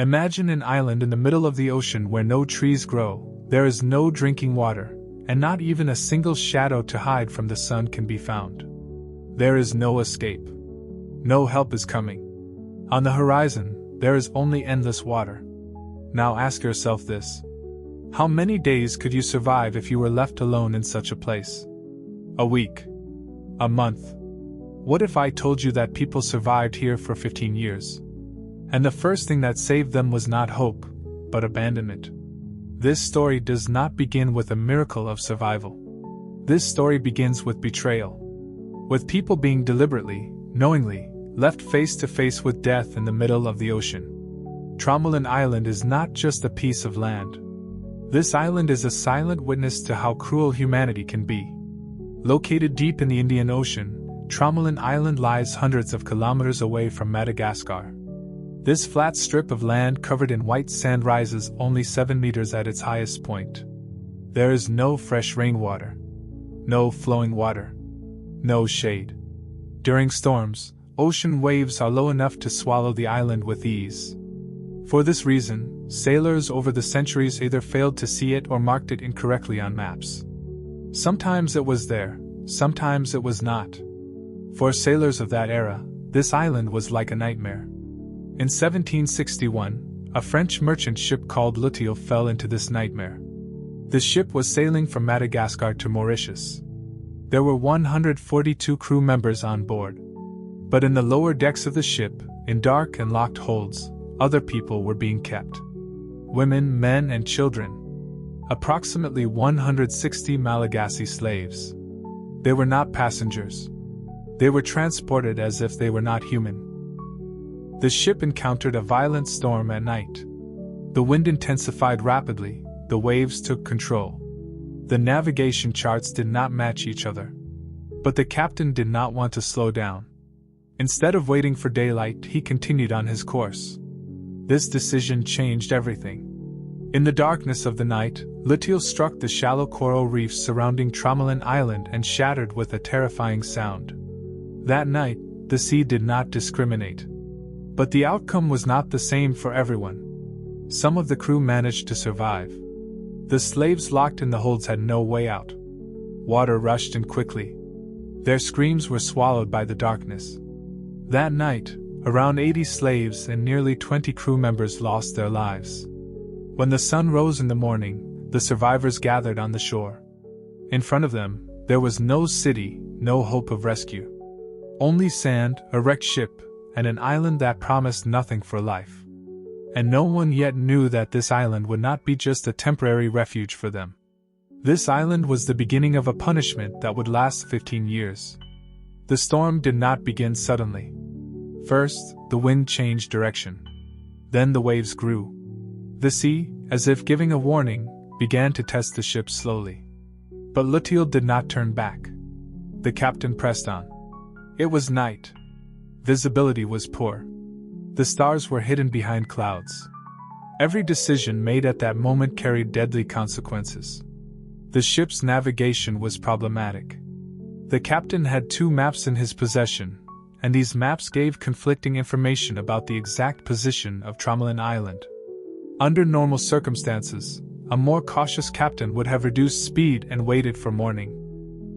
Imagine an island in the middle of the ocean where no trees grow, there is no drinking water, and not even a single shadow to hide from the sun can be found. There is no escape. No help is coming. On the horizon, there is only endless water. Now ask yourself this. How many days could you survive if you were left alone in such a place? A week? A month? What if I told you that people survived here for 15 years? And the first thing that saved them was not hope, but abandonment. This story does not begin with a miracle of survival. This story begins with betrayal. With people being deliberately, knowingly, left face to face with death in the middle of the ocean. Tromelin Island is not just a piece of land. This island is a silent witness to how cruel humanity can be. Located deep in the Indian Ocean, Tromelin Island lies hundreds of kilometers away from Madagascar. This flat strip of land covered in white sand rises only 7 meters at its highest point. There is no fresh rainwater. No flowing water. No shade. During storms, ocean waves are low enough to swallow the island with ease. For this reason, sailors over the centuries either failed to see it or marked it incorrectly on maps. Sometimes it was there, sometimes it was not. For sailors of that era, this island was like a nightmare. In 1761, a French merchant ship called L'Utile fell into this nightmare. The ship was sailing from Madagascar to Mauritius. There were 142 crew members on board. But in the lower decks of the ship, in dark and locked holds, other people were being kept. Women, men, and children. Approximately 160 Malagasy slaves. They were not passengers. They were transported as if they were not human. The ship encountered a violent storm at night. The wind intensified rapidly, the waves took control. The navigation charts did not match each other. But the captain did not want to slow down. Instead of waiting for daylight, he continued on his course. This decision changed everything. In the darkness of the night, L'Utile struck the shallow coral reefs surrounding Tromelin Island and shattered with a terrifying sound. That night, the sea did not discriminate. But the outcome was not the same for everyone. Some of the crew managed to survive. The slaves locked in the holds had no way out. Water rushed in quickly. Their screams were swallowed by the darkness. That night, around 80 slaves and nearly 20 crew members lost their lives. When the sun rose in the morning, the survivors gathered on the shore. In front of them, there was no city, no hope of rescue. Only sand, a wrecked ship, and an island that promised nothing for life. And no one yet knew that this island would not be just a temporary refuge for them. This island was the beginning of a punishment that would last 15 years. The storm did not begin suddenly. First, the wind changed direction. Then the waves grew. The sea, as if giving a warning, began to test the ship slowly. But L'Utile did not turn back. The captain pressed on. It was night. Visibility was poor. The stars were hidden behind clouds. Every decision made at that moment carried deadly consequences. The ship's navigation was problematic. The captain had 2 maps in his possession, and these maps gave conflicting information about the exact position of Tromelin Island. Under normal circumstances, a more cautious captain would have reduced speed and waited for morning.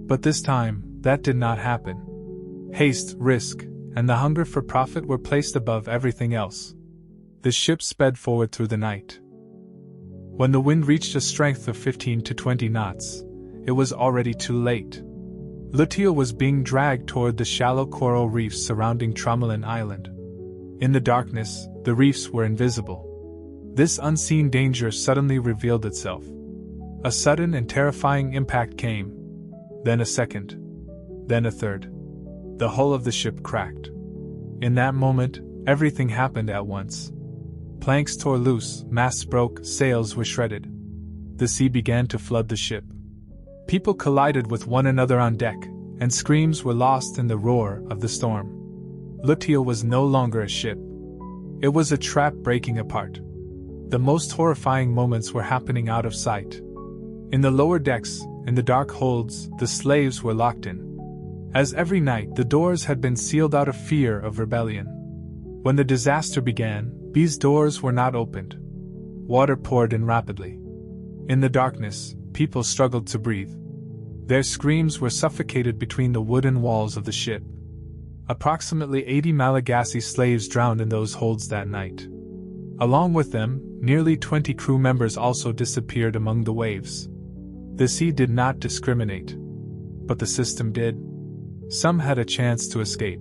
But this time, that did not happen. Haste, risk, and the hunger for profit were placed above everything else. The ship sped forward through the night. When the wind reached a strength of 15 to 20 knots, it was already too late. L'Utile was being dragged toward the shallow coral reefs surrounding Tromelin Island. In the darkness, the reefs were invisible. This unseen danger suddenly revealed itself. A sudden and terrifying impact came. Then a second. Then a third. The hull of the ship cracked. In that moment, everything happened at once. Planks tore loose, masts broke, sails were shredded. The sea began to flood the ship. People collided with one another on deck, and screams were lost in the roar of the storm. L'Utile was no longer a ship. It was a trap breaking apart. The most horrifying moments were happening out of sight. In the lower decks, in the dark holds, the slaves were locked in. As every night, the doors had been sealed out of fear of rebellion. When the disaster began, These doors were not opened. Water poured in rapidly. In the darkness, people struggled to breathe. Their screams were suffocated between the wooden walls of the ship. Approximately 80 Malagasy slaves drowned in those holds that night. Along with them, nearly 20 crew members also disappeared among the waves. The sea did not discriminate. But the system did. Some had a chance to escape.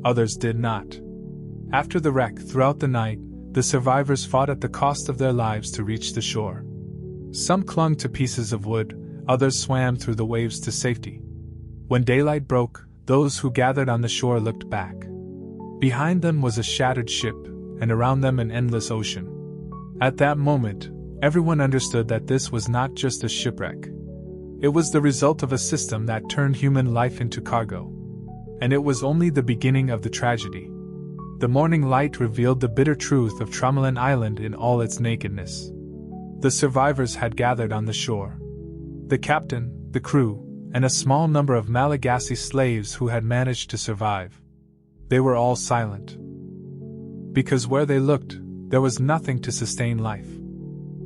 Others did not. After the wreck, throughout the night, the survivors fought at the cost of their lives to reach the shore. Some clung to pieces of wood, others swam through the waves to safety. When daylight broke, those who gathered on the shore looked back. Behind them was a shattered ship, and around them an endless ocean. At that moment, everyone understood that this was not just a shipwreck. It was the result of a system that turned human life into cargo. And it was only the beginning of the tragedy. The morning light revealed the bitter truth of Tromelin Island in all its nakedness. The survivors had gathered on the shore. The captain, the crew, and a small number of Malagasy slaves who had managed to survive. They were all silent. Because where they looked, there was nothing to sustain life.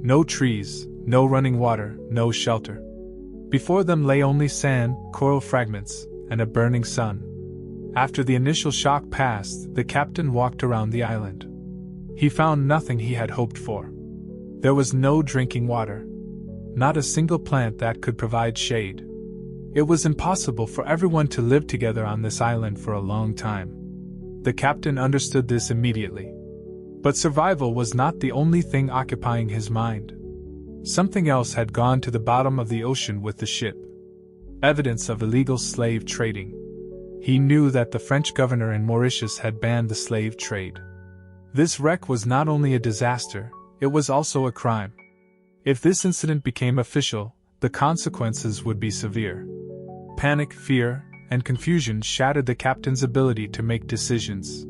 No trees, no running water, no shelter. Before them lay only sand, coral fragments, and a burning sun. After the initial shock passed, the captain walked around the island. He found nothing he had hoped for. There was no drinking water. Not a single plant that could provide shade. It was impossible for everyone to live together on this island for a long time. The captain understood this immediately. But survival was not the only thing occupying his mind. Something else had gone to the bottom of the ocean with the ship. Evidence of illegal slave trading. He knew that the French governor in Mauritius had banned the slave trade. This wreck was not only a disaster, it was also a crime. If this incident became official, the consequences would be severe. Panic, fear, and confusion shattered the captain's ability to make decisions.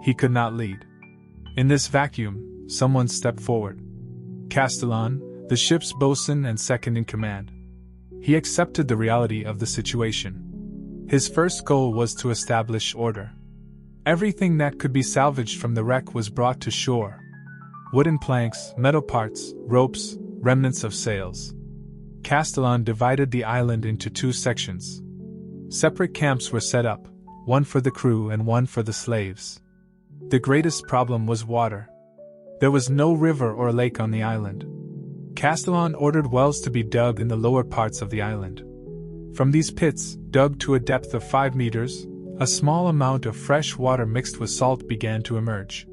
He could not lead. In this vacuum, someone stepped forward. Castellan, the ship's bosun and second in command. He accepted the reality of the situation. His first goal was to establish order. Everything that could be salvaged from the wreck was brought to shore. Wooden planks, metal parts, ropes, remnants of sails. Castellan divided the island into 2 sections. Separate camps were set up, one for the crew and one for the slaves. The greatest problem was water. There was no river or lake on the island. Castellan ordered wells to be dug in the lower parts of the island. From these pits, dug to a depth of 5 meters, a small amount of fresh water mixed with salt began to emerge.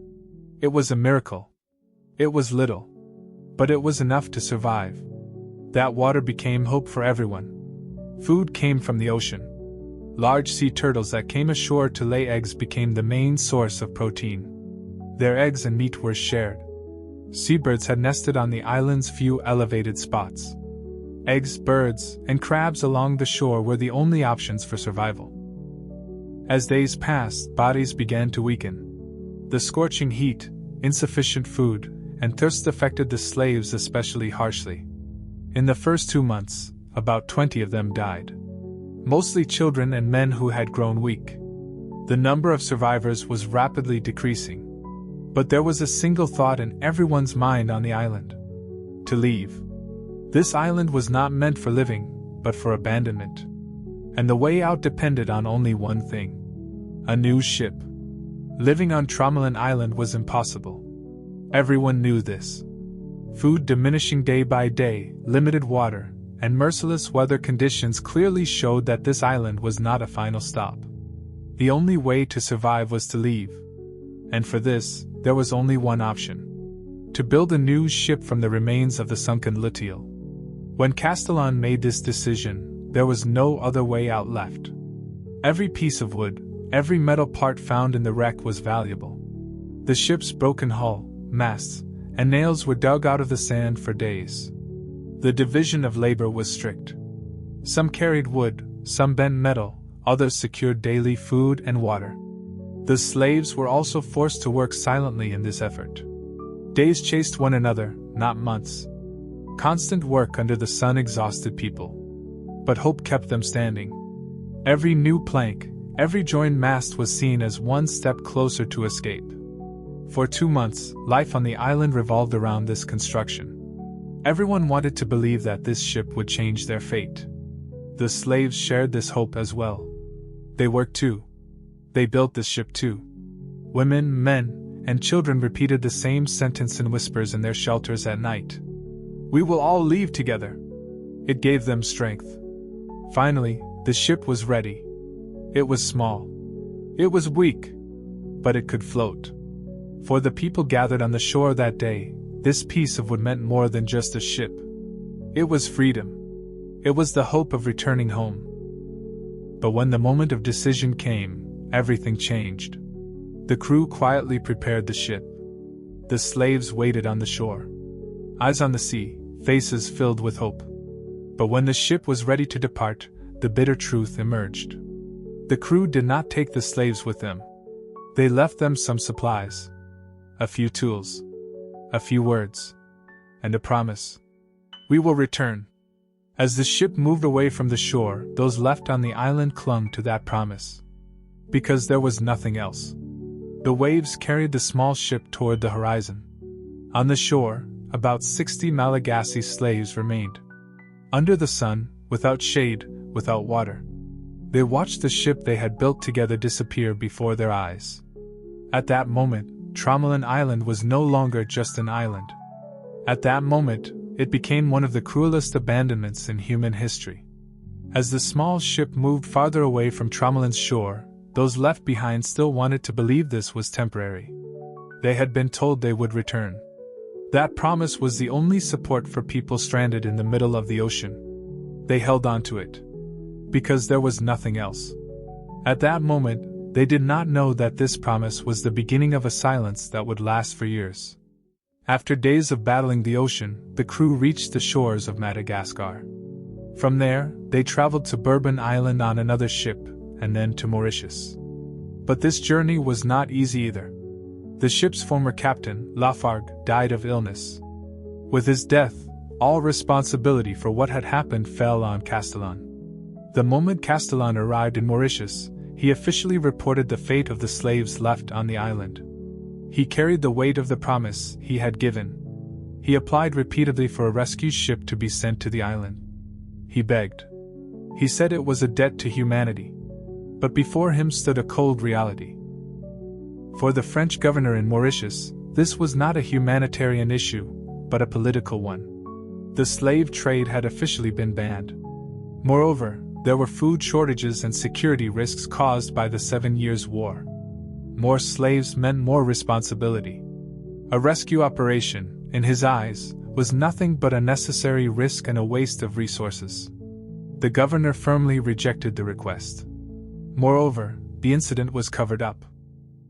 It was a miracle. It was little. But it was enough to survive. That water became hope for everyone. Food came from the ocean. Large sea turtles that came ashore to lay eggs became the main source of protein. Their eggs and meat were shared. Seabirds had nested on the island's few elevated spots. Eggs, birds, and crabs along the shore were the only options for survival. As days passed, bodies began to weaken. The scorching heat, insufficient food, and thirst affected the slaves especially harshly. In the first 2 months, about 20 of them died. Mostly children and men who had grown weak. The number of survivors was rapidly decreasing. But there was a single thought in everyone's mind on the island: to leave. This island was not meant for living, but for abandonment. And the way out depended on only one thing: a new ship. Living on Tromelin Island was impossible. Everyone knew this. Food diminishing day by day, limited water, and merciless weather conditions clearly showed that this island was not a final stop. The only way to survive was to leave. And for this, there was only one option: to build a new ship from the remains of the sunken Lutile. When Castellan made this decision, there was no other way out left. Every piece of wood, every metal part found in the wreck was valuable. The ship's broken hull, masts, and nails were dug out of the sand for days. The division of labor was strict. Some carried wood, some bent metal, others secured daily food and water. The slaves were also forced to work silently in this effort. Days chased one another, not months. Constant work under the sun exhausted people. But hope kept them standing. Every new plank, every joined mast was seen as one step closer to escape. For 2 months, life on the island revolved around this construction. Everyone wanted to believe that this ship would change their fate. The slaves shared this hope as well. They worked too. They built this ship too. Women, men, and children repeated the same sentence in whispers in their shelters at night. "We will all leave together." It gave them strength. Finally, the ship was ready. It was small. It was weak. But it could float. For the people gathered on the shore that day, this piece of wood meant more than just a ship. It was freedom. It was the hope of returning home. But when the moment of decision came, everything changed. The crew quietly prepared the ship. The slaves waited on the shore. Eyes on the sea, faces filled with hope. But when the ship was ready to depart, the bitter truth emerged. The crew did not take the slaves with them. They left them some supplies. A few tools. A few words. And a promise. "We will return." As the ship moved away from the shore, those left on the island clung to that promise. Because there was nothing else. The waves carried the small ship toward the horizon. On the shore, about 60 Malagasy slaves remained. Under the sun, without shade, without water. They watched the ship they had built together disappear before their eyes. At that moment, Tromelin Island was no longer just an island. At that moment, it became one of the cruelest abandonments in human history. As the small ship moved farther away from Tromelin's shore, those left behind still wanted to believe this was temporary. They had been told they would return. That promise was the only support for people stranded in the middle of the ocean. They held on to it. Because there was nothing else. At that moment, they did not know that this promise was the beginning of a silence that would last for years. After days of battling the ocean, the crew reached the shores of Madagascar. From there, they traveled to Tromelin Island on another ship, and then to Mauritius. But this journey was not easy either. The ship's former captain, Lafargue, died of illness. With his death, all responsibility for what had happened fell on Castellan. The moment Castellan arrived in Mauritius, he officially reported the fate of the slaves left on the island. He carried the weight of the promise he had given. He applied repeatedly for a rescue ship to be sent to the island. He begged. He said it was a debt to humanity. But before him stood a cold reality. For the French governor in Mauritius, this was not a humanitarian issue, but a political one. The slave trade had officially been banned. Moreover, there were food shortages and security risks caused by the 7 Years' War. More slaves meant more responsibility. A rescue operation, in his eyes, was nothing but a necessary risk and a waste of resources. The governor firmly rejected the request. Moreover, the incident was covered up.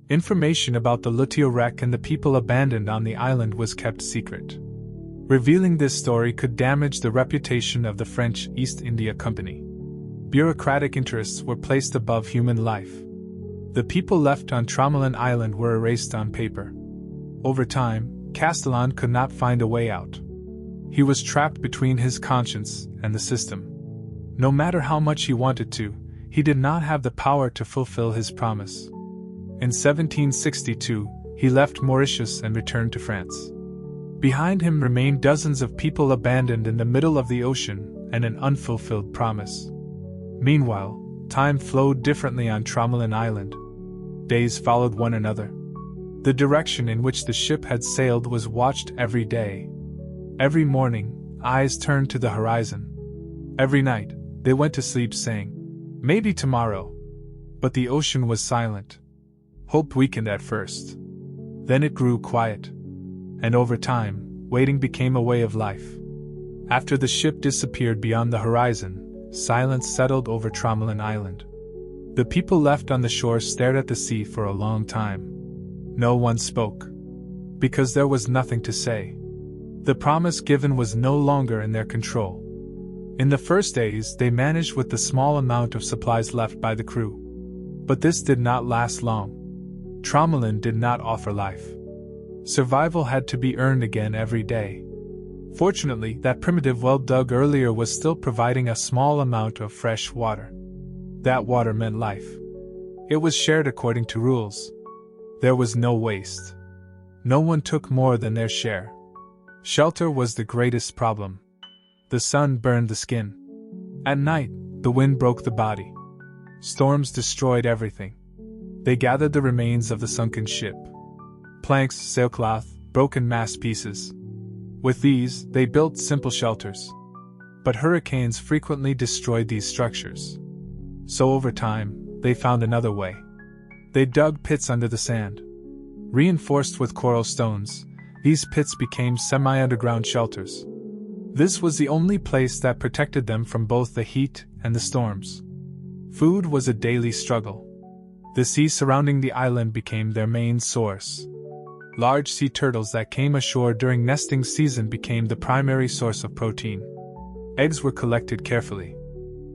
Information about the Shipwreck and the people abandoned on the island was kept secret. Revealing this story could damage the reputation of the French East India Company. Bureaucratic interests were placed above human life. The people left on Tromelin Island were erased on paper. Over time, Castellan could not find a way out. He was trapped between his conscience and the system. No matter how much he wanted to, he did not have the power to fulfill his promise. In 1762, he left Mauritius and returned to France. Behind him remained dozens of people abandoned in the middle of the ocean and an unfulfilled promise. Meanwhile, time flowed differently on Tromelin Island. Days followed one another. The direction in which the ship had sailed was watched every day. Every morning, eyes turned to the horizon. Every night, they went to sleep saying, "Maybe tomorrow." But the ocean was silent. Hope weakened at first. Then it grew quiet. And over time, waiting became a way of life. After the ship disappeared beyond the horizon, silence settled over Tromelin Island. The people left on the shore stared at the sea for a long time. No one spoke. Because there was nothing to say. The promise given was no longer in their control. In the first days, they managed with the small amount of supplies left by the crew. But this did not last long. Tromelin did not offer life. Survival had to be earned again every day. Fortunately, that primitive well dug earlier was still providing a small amount of fresh water. That water meant life. It was shared according to rules. There was no waste. No one took more than their share. Shelter was the greatest problem. The sun burned the skin. At night, the wind broke the body. Storms destroyed everything. They gathered the remains of the sunken ship. Planks, sailcloth, broken mast pieces. With these, they built simple shelters. But hurricanes frequently destroyed these structures. So over time, they found another way. They dug pits under the sand. Reinforced with coral stones, these pits became semi-underground shelters. This was the only place that protected them from both the heat and the storms. Food was a daily struggle. The sea surrounding the island became their main source. Large sea turtles that came ashore during nesting season became the primary source of protein. Eggs were collected carefully.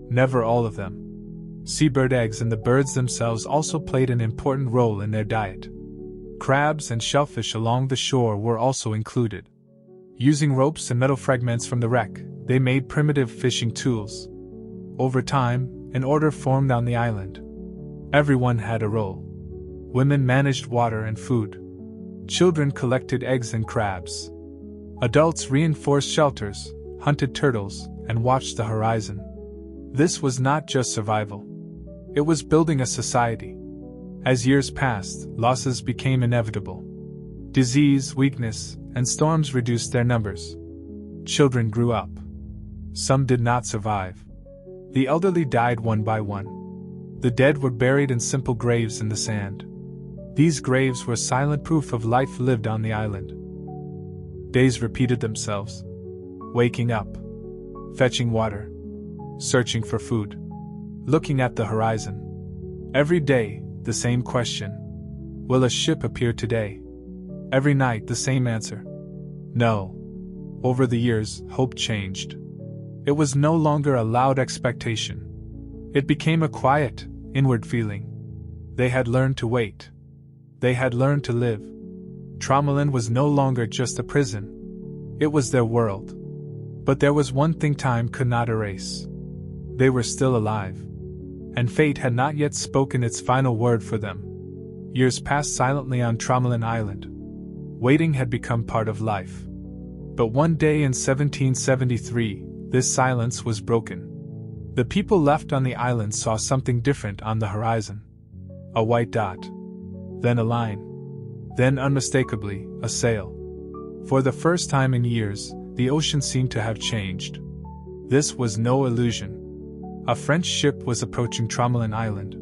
Never all of them. Seabird eggs and the birds themselves also played an important role in their diet. Crabs and shellfish along the shore were also included. Using ropes and metal fragments from the wreck, they made primitive fishing tools. Over time, an order formed on the island. Everyone had a role. Women managed water and food. Children collected eggs and crabs. Adults reinforced shelters, hunted turtles, and watched the horizon. This was not just survival. It was building a society. As years passed, losses became inevitable. Disease, weakness, and storms reduced their numbers. Children grew up. Some did not survive. The elderly died one by one. The dead were buried in simple graves in the sand. These graves were silent proof of life lived on the island. Days repeated themselves. Waking up, fetching water, searching for food, looking at the horizon. Every day, the same question. Will a ship appear today? Every night, the same answer. No. Over the years, hope changed. It was no longer a loud expectation. It became a quiet, inward feeling. They had learned to wait. They had learned to live. Tromelin was no longer just a prison. It was their world. But there was one thing time could not erase. They were still alive. And fate had not yet spoken its final word for them. Years passed silently on Tromelin Island. Waiting had become part of life. But one day in 1773, this silence was broken. The people left on the island saw something different on the horizon. A white dot. Then a line. Then unmistakably, a sail. For the first time in years, the ocean seemed to have changed. This was no illusion. A French ship was approaching Tromelin Island.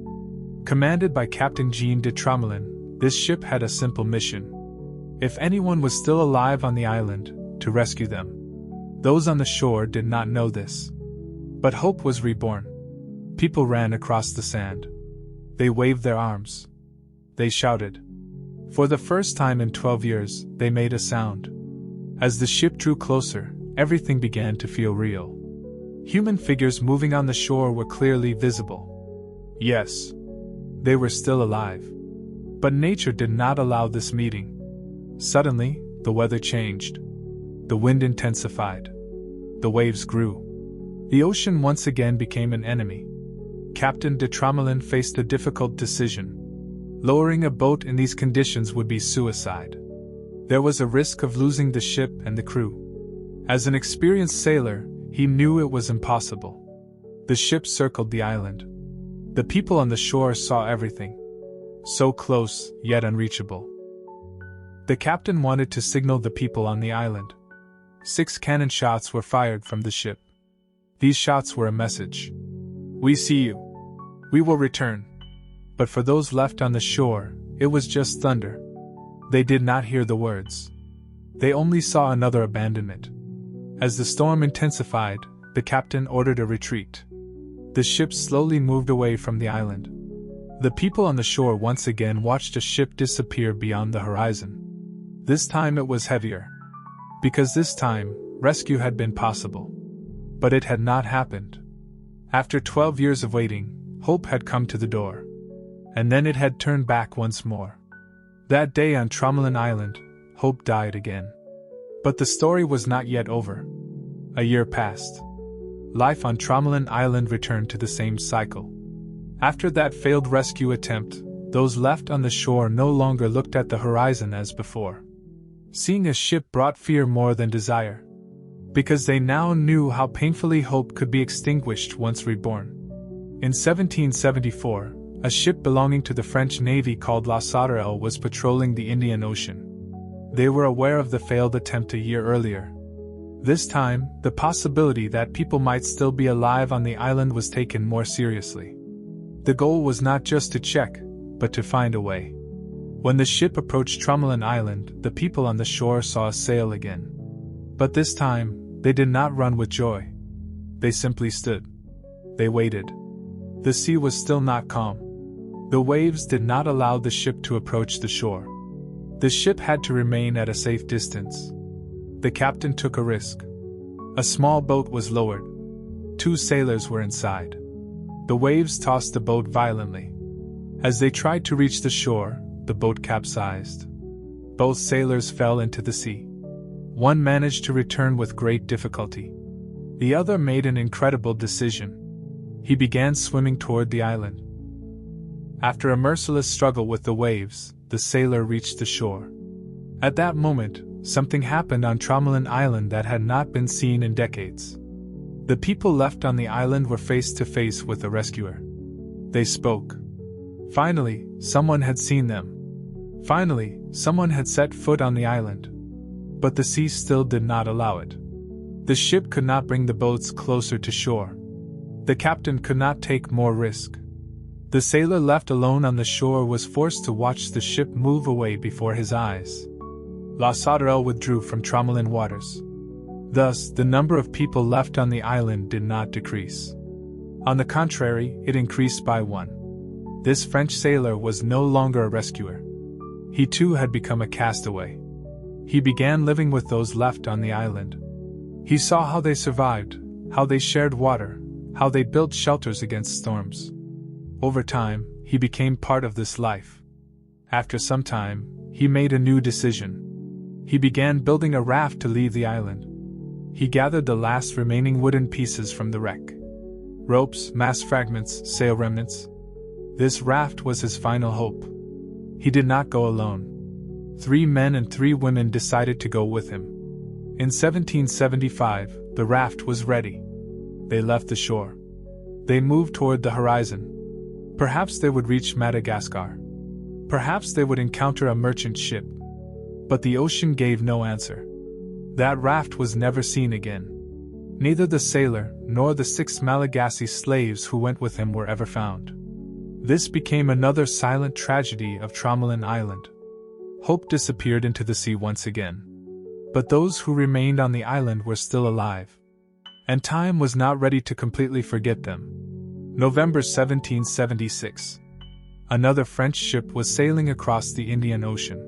Commanded by Captain Jean de Tromelin, this ship had a simple mission. If anyone was still alive on the island, to rescue them. Those on the shore did not know this. But hope was reborn. People ran across the sand. They waved their arms. They shouted. For the first time in 12 years, they made a sound. As the ship drew closer, everything began to feel real. Human figures moving on the shore were clearly visible. Yes, they were still alive. But nature did not allow this meeting. Suddenly, the weather changed. The wind intensified. The waves grew. The ocean once again became an enemy. Captain de Tromelin faced a difficult decision. Lowering a boat in these conditions would be suicide. There was a risk of losing the ship and the crew. As an experienced sailor, he knew it was impossible. The ship circled the island. The people on the shore saw everything. So close, yet unreachable. The captain wanted to signal the people on the island. 6 cannon shots were fired from the ship. These shots were a message. We see you. We will return. But for those left on the shore, it was just thunder. They did not hear the words. They only saw another abandonment. As the storm intensified, the captain ordered a retreat. The ship slowly moved away from the island. The people on the shore once again watched a ship disappear beyond the horizon. This time it was heavier. Because this time, rescue had been possible. But it had not happened. After 12 years of waiting, hope had come to the door. And then it had turned back once more. That day on Tromelin Island, hope died again. But the story was not yet over. A year passed. Life on Tromelin Island returned to the same cycle. After that failed rescue attempt, those left on the shore no longer looked at the horizon as before. Seeing a ship brought fear more than desire, because they now knew how painfully hope could be extinguished once reborn. In 1774, a ship belonging to the French Navy called La Sauterelle was patrolling the Indian Ocean. They were aware of the failed attempt a year earlier. This time, the possibility that people might still be alive on the island was taken more seriously. The goal was not just to check, but to find a way. When the ship approached Tromelin Island, the people on the shore saw a sail again. But this time, they did not run with joy. They simply stood. They waited. The sea was still not calm. The waves did not allow the ship to approach the shore. The ship had to remain at a safe distance. The captain took a risk. A small boat was lowered. 2 sailors were inside. The waves tossed the boat violently. As they tried to reach the shore, the boat capsized. Both sailors fell into the sea. One managed to return with great difficulty. The other made an incredible decision. He began swimming toward the island. After a merciless struggle with the waves, the sailor reached the shore. At that moment, something happened on Tromelin Island that had not been seen in decades. The people left on the island were face to face with a rescuer. They spoke. Finally, someone had seen them. Finally, someone had set foot on the island. But the sea still did not allow it. The ship could not bring the boats closer to shore. The captain could not take more risk. The sailor left alone on the shore was forced to watch the ship move away before his eyes. La Sauterelle withdrew from Tromelin waters. Thus, the number of people left on the island did not decrease. On the contrary, it increased by 1. This French sailor was no longer a rescuer. He too had become a castaway. He began living with those left on the island. He saw how they survived, how they shared water, how they built shelters against storms. Over time, he became part of this life. After some time, he made a new decision. He began building a raft to leave the island. He gathered the last remaining wooden pieces from the wreck. Ropes, mast fragments, sail remnants. This raft was his final hope. He did not go alone. 3 men and 3 women decided to go with him. In 1775, the raft was ready. They left the shore. They moved toward the horizon. Perhaps they would reach Madagascar. Perhaps they would encounter a merchant ship. But the ocean gave no answer. That raft was never seen again. Neither the sailor nor the 6 Malagasy slaves who went with him were ever found. This became another silent tragedy of Tromelin Island. Hope disappeared into the sea once again. But those who remained on the island were still alive. And time was not ready to completely forget them. November 1776. Another French ship was sailing across the Indian Ocean.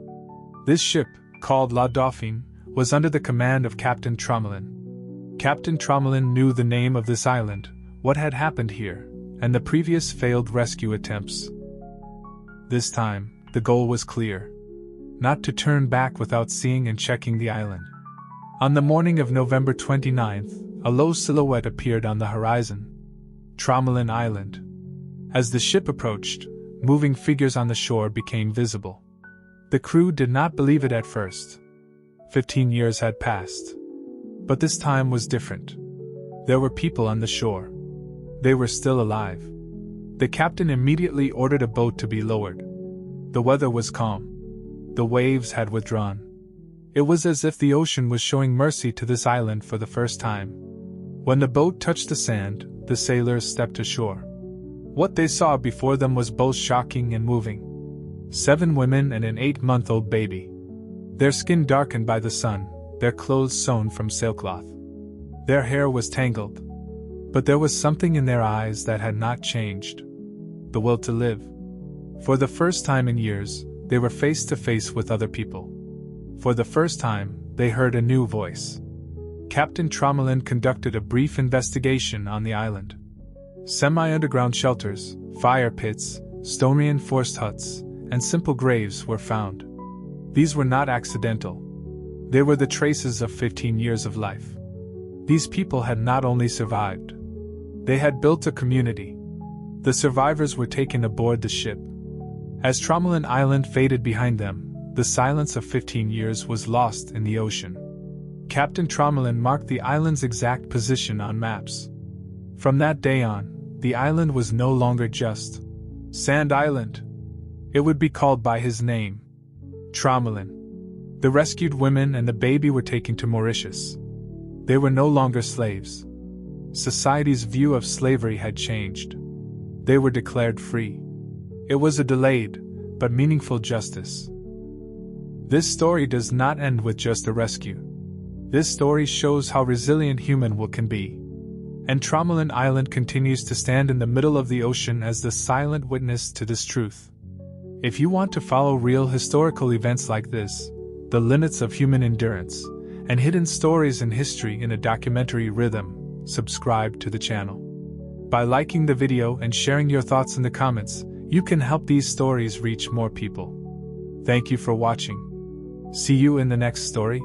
This ship, called La Dauphine, was under the command of Captain Tromelin. Captain Tromelin knew the name of this island, what had happened here, and the previous failed rescue attempts. This time, the goal was clear. Not to turn back without seeing and checking the island. On the morning of November 29th, a low silhouette appeared on the horizon. Tromelin Island. As the ship approached, moving figures on the shore became visible. The crew did not believe it at first. 15 years had passed. But this time was different. There were people on the shore. They were still alive. The captain immediately ordered a boat to be lowered. The weather was calm. The waves had withdrawn. It was as if the ocean was showing mercy to this island for the first time. When the boat touched the sand, the sailors stepped ashore. What they saw before them was both shocking and moving. 7 women and an 8-month-old baby. Their skin darkened by the sun, their clothes sewn from sailcloth. Their hair was tangled. But there was something in their eyes that had not changed. The will to live. For the first time in years, they were face to face with other people. For the first time, they heard a new voice. Captain Tromelin conducted a brief investigation on the island. Semi-underground shelters, fire pits, stone-reinforced huts, and simple graves were found. These were not accidental. They were the traces of 15 years of life. These people had not only survived. They had built a community. The survivors were taken aboard the ship. As Tromelin Island faded behind them, the silence of 15 years was lost in the ocean. Captain Tromelin marked the island's exact position on maps. From that day on, the island was no longer just Sand Island. It would be called by his name, Tromelin. The rescued women and the baby were taken to Mauritius. They were no longer slaves. Society's view of slavery had changed. They were declared free. It was a delayed, but meaningful justice. This story does not end with just a rescue. This story shows how resilient human will can be. And Tromelin Island continues to stand in the middle of the ocean as the silent witness to this truth. If you want to follow real historical events like this, the limits of human endurance, and hidden stories in history in a documentary rhythm, subscribe to the channel. By liking the video and sharing your thoughts in the comments, you can help these stories reach more people. Thank you for watching. See you in the next story.